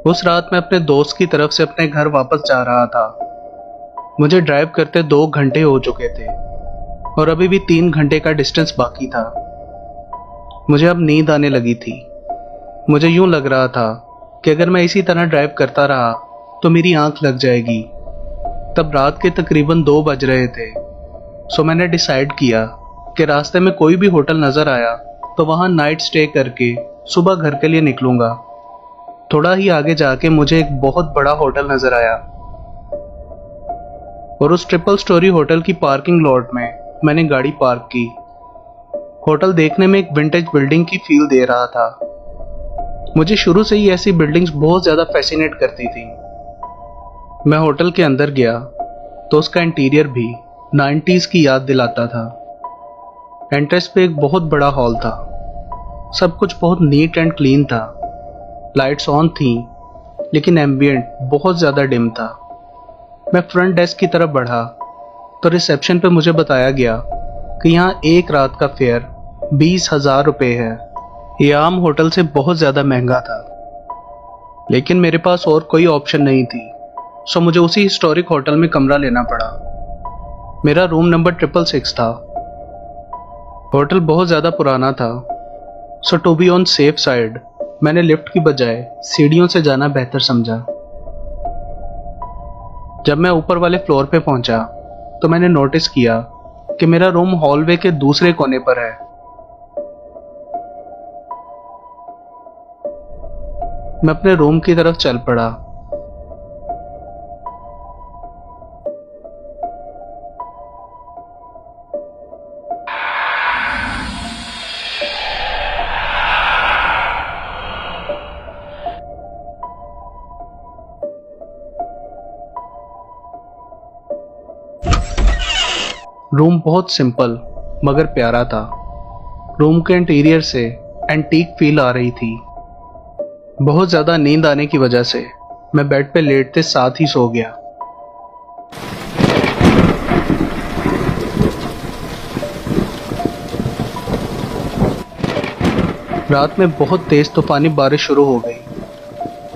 उस रात मैं अपने दोस्त की तरफ से अपने घर वापस जा रहा था। मुझे ड्राइव करते 2 घंटे हो चुके थे और अभी भी 3 घंटे का डिस्टेंस बाकी था। मुझे अब नींद आने लगी थी। मुझे यूं लग रहा था कि अगर मैं इसी तरह ड्राइव करता रहा तो मेरी आंख लग जाएगी। तब रात के तकरीबन 2 बज रहे थे। सो मैंने डिसाइड किया कि रास्ते में कोई भी होटल नजर आया तो वहां नाइट स्टे करके सुबह घर के लिए निकलूंगा। थोड़ा ही आगे जाके मुझे एक बहुत बड़ा होटल नजर आया और उस ट्रिपल स्टोरी होटल की पार्किंग लॉट में मैंने गाड़ी पार्क की। होटल देखने में एक विंटेज बिल्डिंग की फील दे रहा था। मुझे शुरू से ही ऐसी बिल्डिंग्स बहुत ज्यादा फैसिनेट करती थी। मैं होटल के अंदर गया तो उसका इंटीरियर भी 90s की याद दिलाता था। एंट्रेंस पे एक बहुत बड़ा हॉल था। सब कुछ बहुत नीट एंड क्लीन था। लाइट्स ऑन थी लेकिन एम्बियंट बहुत ज्यादा डिम था। मैं फ्रंट डेस्क की तरफ बढ़ा तो रिसेप्शन पे मुझे बताया गया कि यहाँ एक रात का फेयर 20,000 रुपये है। यह आम होटल से बहुत ज्यादा महंगा था, लेकिन मेरे पास और कोई ऑप्शन नहीं थी। सो मुझे उसी हिस्टोरिक होटल में कमरा लेना पड़ा। मेरा रूम नंबर 666 था। होटल बहुत ज्यादा पुराना था, so to be on safe side मैंने लिफ्ट की बजाय सीढ़ियों से जाना बेहतर समझा। जब मैं ऊपर वाले फ्लोर पे पहुंचा तो मैंने नोटिस किया कि मेरा रूम हॉलवे के दूसरे कोने पर है। मैं अपने रूम की तरफ चल पड़ा। रूम बहुत सिंपल मगर प्यारा था। रूम के इंटीरियर से एंटीक फील आ रही थी। बहुत ज्यादा नींद आने की वजह से मैं बेड पे लेटते साथ ही सो गया। रात में बहुत तेज तूफानी बारिश शुरू हो गई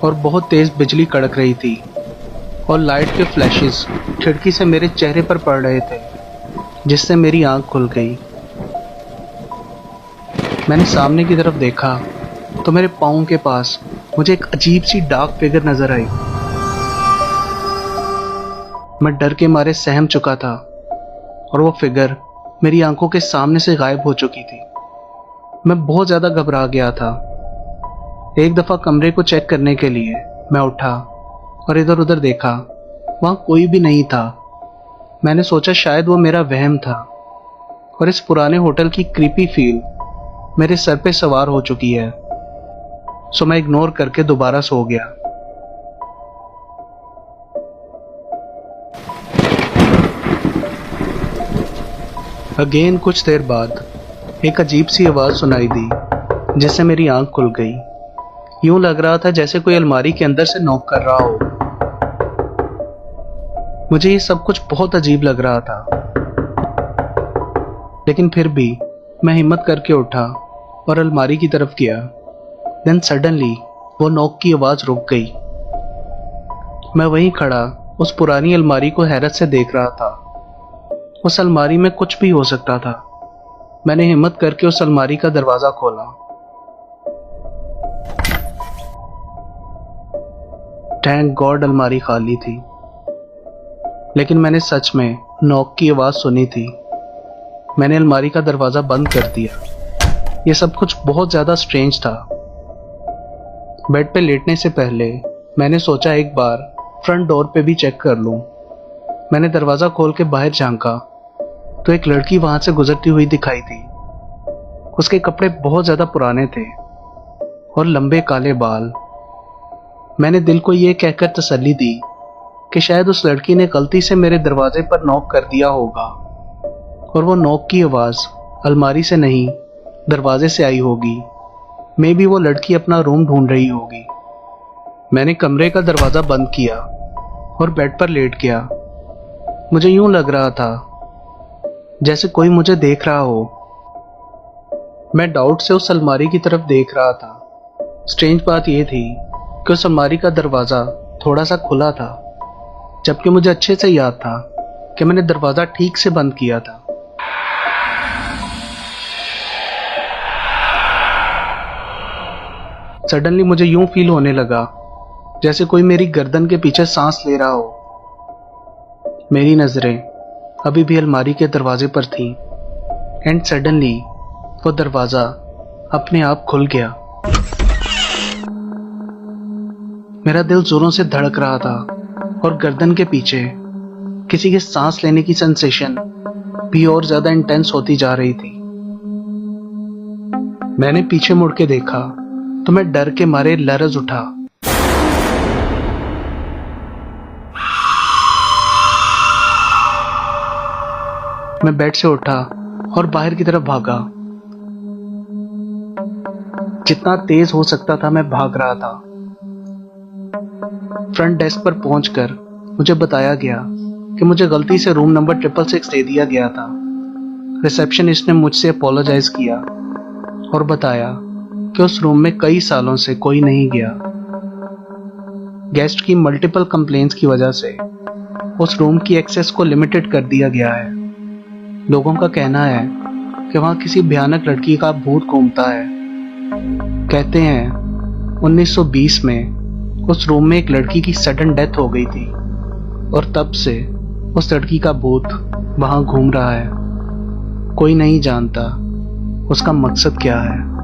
और बहुत तेज बिजली कड़क रही थी और लाइट के फ्लैशेस खिड़की से मेरे चेहरे पर पड़ रहे थे, जिससे मेरी आंख खुल गई। मैंने सामने की तरफ देखा तो मेरे पाँव के पास मुझे एक अजीब सी डार्क फिगर नजर आई। मैं डर के मारे सहम चुका था और वो फिगर मेरी आंखों के सामने से गायब हो चुकी थी। मैं बहुत ज्यादा घबरा गया था। एक दफा कमरे को चेक करने के लिए मैं उठा और इधर उधर देखा। वहां कोई भी नहीं था। मैंने सोचा शायद वो मेरा वहम था और इस पुराने होटल की क्रीपी फील मेरे सर पे सवार हो चुकी है। सो मैं इग्नोर करके दोबारा सो गया। अगेन कुछ देर बाद एक अजीब सी आवाज सुनाई दी, जिससे मेरी आंख खुल गई। यूं लग रहा था जैसे कोई अलमारी के अंदर से नॉक कर रहा हो। मुझे ये सब कुछ बहुत अजीब लग रहा था, लेकिन फिर भी मैं हिम्मत करके उठा और अलमारी की तरफ गया। देन सडनली वो नॉक की आवाज रुक गई। मैं वहीं खड़ा उस पुरानी अलमारी को हैरत से देख रहा था। उस अलमारी में कुछ भी हो सकता था। मैंने हिम्मत करके उस अलमारी का दरवाजा खोला। थैंक गॉड अलमारी खाली थी, लेकिन मैंने सच में नॉक की आवाज सुनी थी। मैंने अलमारी का दरवाजा बंद कर दिया। यह सब कुछ बहुत ज्यादा स्ट्रेंज था। बेड पे लेटने से पहले मैंने सोचा एक बार फ्रंट डोर पे भी चेक कर लूं। मैंने दरवाजा खोल के बाहर झांका तो एक लड़की वहां से गुजरती हुई दिखाई दी। उसके कपड़े बहुत ज्यादा पुराने थे और लंबे काले बाल। मैंने दिल को यह कहकर तसल्ली दी कि शायद उस लड़की ने गलती से मेरे दरवाजे पर नॉक कर दिया होगा और वो नॉक की आवाज अलमारी से नहीं दरवाजे से आई होगी। मे बी वो लड़की अपना रूम ढूंढ रही होगी। मैंने कमरे का दरवाजा बंद किया और बेड पर लेट गया। मुझे यूं लग रहा था जैसे कोई मुझे देख रहा हो। मैं डाउट से उस अलमारी की तरफ देख रहा था। स्ट्रेंज बात यह थी कि उस अलमारी का दरवाज़ा थोड़ा सा खुला था, जबकि मुझे अच्छे से याद था कि मैंने दरवाज़ा ठीक से बंद किया था। सडनली मुझे यूं फील होने लगा जैसे कोई मेरी गर्दन के पीछे सांस ले रहा हो। मेरी नजरें अभी भी अलमारी के दरवाजे पर थीं एंड सडनली वो दरवाजा अपने आप खुल गया। मेरा दिल जोरों से धड़क रहा था और गर्दन के पीछे किसी के सांस लेने की सेंसेशन भी और ज्यादा इंटेंस होती जा रही थी। मैंने पीछे मुड़ के देखा तो मैं डर के मारे लरज उठा। मैं बेड से उठा और बाहर की तरफ भागा। जितना तेज हो सकता था मैं भाग रहा था। फ्रंट डेस्क पर पहुंचकर मुझे बताया गया कि मुझे गलती से रूम नंबर 666 दे दिया गया था। रिसेप्शनिस्ट ने मुझसे अपोलोजाइज किया और बताया कि उस रूम में कई सालों से कोई नहीं गया। गेस्ट की मल्टीपल कंप्लेंट्स की वजह से उस रूम की एक्सेस को लिमिटेड कर दिया गया है। लोगों का कहना है कि वहां किसी भयानक लड़की का भूत घूमता है। कहते हैं 1920 में उस रूम में एक लड़की की सडन डेथ हो गई थी और तब से उस लड़की का भूत वहां घूम रहा है। कोई नहीं जानता उसका मकसद क्या है।